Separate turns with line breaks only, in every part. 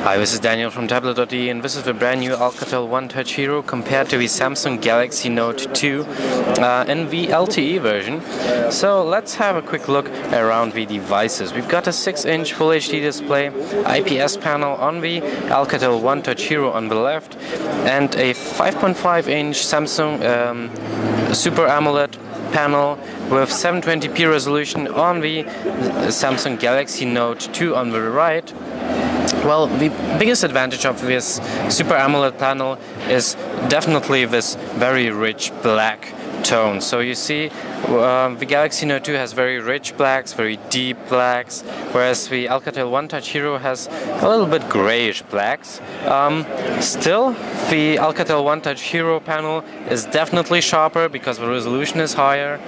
Hi, this is Daniel from TBLT.de, and this is the brand new Alcatel One Touch Hero compared to the Samsung Galaxy Note 2 in the LTE version. So let's have a quick look around the devices. We've got a 6-inch Full HD display, IPS panel on the Alcatel One Touch Hero on the left, and a 5.5-inch Samsung Super AMOLED panel with 720p resolution on the Samsung Galaxy Note 2 on the right. Well, the biggest advantage of this Super AMOLED panel is definitely this very rich black tone. So you see, the Galaxy Note 2 has very rich blacks, very deep blacks, whereas the Alcatel One Touch Hero has a little bit grayish blacks. Still, the Alcatel One Touch Hero panel is definitely sharper because the resolution is higher.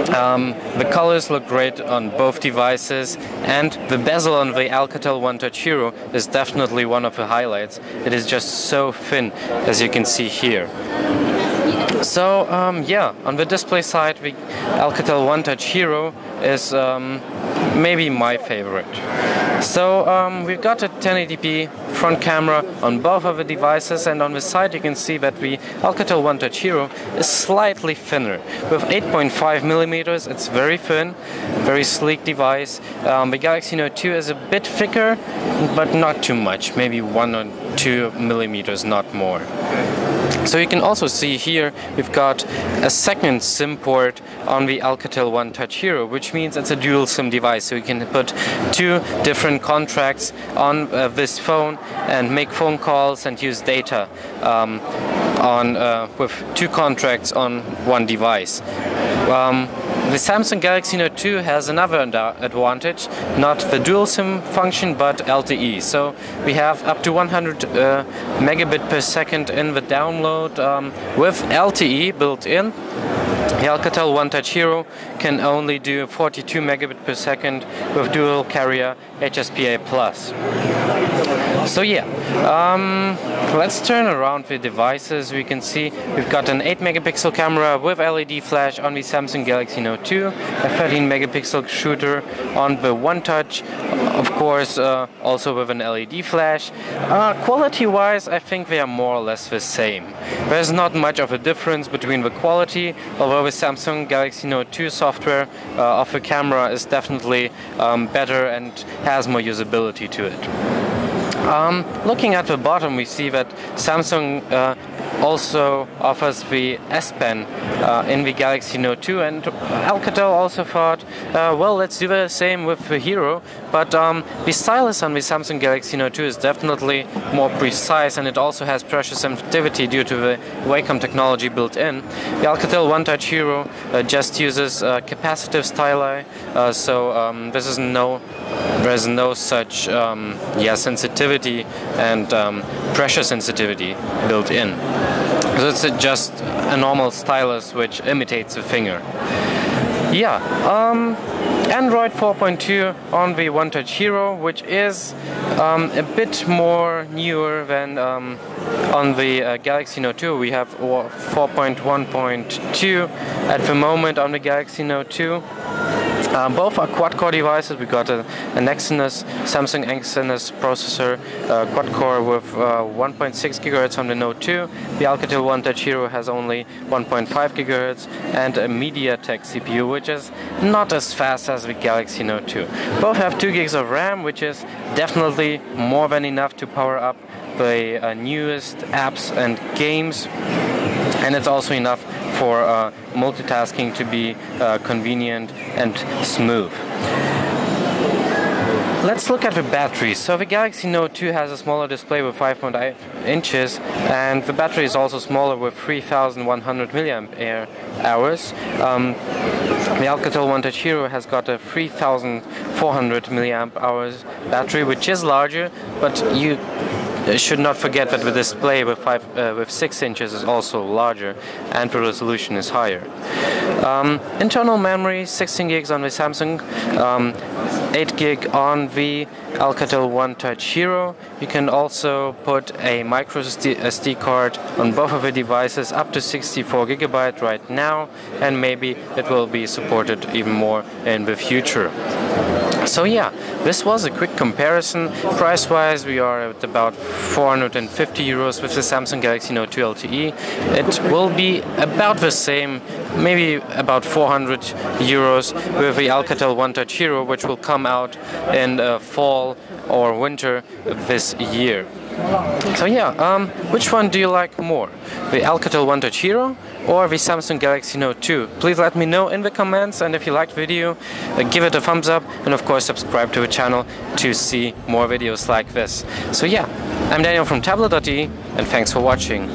The colors look great on both devices, and the bezel on the Alcatel One Touch Hero is definitely one of the highlights. It is just so thin, as you can see here. So yeah, on the display side, the Alcatel One Touch Hero is maybe my favorite. So we've got a 1080p front camera on both of the devices, and on the side you can see that the Alcatel One Touch Hero is slightly thinner. With 8.5mm, it's very thin, very sleek device. The Galaxy Note 2 is a bit thicker, but not too much, maybe 1 or 2mm, not more. So you can also see here we've got a second SIM port on the Alcatel One Touch Hero, which means it's a dual SIM device. So you can put two different contracts on this phone and make phone calls and use data with two contracts on one device. The Samsung Galaxy Note 2 has another advantage, not the dual SIM function but LTE. So we have up to 100 megabit per second in the download with LTE built in. The Alcatel One Touch Hero can only do 42 megabit per second with dual carrier HSPA+. So yeah, let's turn around the devices. We can see we've got an 8 megapixel camera with LED flash on the Samsung Galaxy Note 2, a 13 megapixel shooter on the One Touch, of course also with an LED flash. Quality wise, I think they are more or less the same. There's not much of a difference between the quality, although the Samsung Galaxy Note 2 software of the camera is definitely better and has more usability to it. Looking at the bottom, we see that Samsung also offers the S Pen in the Galaxy Note 2, and Alcatel also thought, well, let's do the same with the Hero, but the stylus on the Samsung Galaxy Note 2 is definitely more precise, and it also has pressure sensitivity due to the Wacom technology built in. The Alcatel One Touch Hero just uses capacitive styli, so there's no such sensitivity and pressure sensitivity built in. So it's just a normal stylus which imitates a finger. Yeah, Android 4.2 on the One Touch Hero, which is a bit more newer than on the Galaxy Note 2. We have 4.1.2 at the moment on the Galaxy Note 2. Both are quad-core devices. We got a Samsung Exynos processor, quad-core with 1.6 GHz on the Note 2. The Alcatel One Touch Hero has only 1.5 GHz and a MediaTek CPU, which is not as fast as the Galaxy Note 2. Both have 2 GB of RAM, which is definitely more than enough to power up the newest apps and games, and it's also enough for multitasking to be convenient and smooth. Let's look at the battery. So the Galaxy Note 2 has a smaller display with 5.8 inches, and the battery is also smaller with 3,100 mAh. The Alcatel One Touch Hero has got a 3,400 mAh battery, which is larger, but you should not forget that the display with 6 inches is also larger and the resolution is higher. Internal memory, 16 gigs on the Samsung, 8 gig on the Alcatel One Touch Hero. You can also put a micro SD card on both of the devices, up to 64 GB right now, and maybe it will be supported even more in the future. So yeah, this was a quick comparison. Price-wise, we are at about 450 euros with the Samsung Galaxy Note 2 LTE. It will be about the same, maybe about 400 euros with the Alcatel One Touch Hero, which will come out in fall or winter this year. So yeah, which one do you like more? The Alcatel One Touch Hero or the Samsung Galaxy Note 2? Please let me know in the comments, and if you liked the video, give it a thumbs up, and of course subscribe to the channel to see more videos like this. So yeah, I'm Daniel from TBLT.de, and thanks for watching.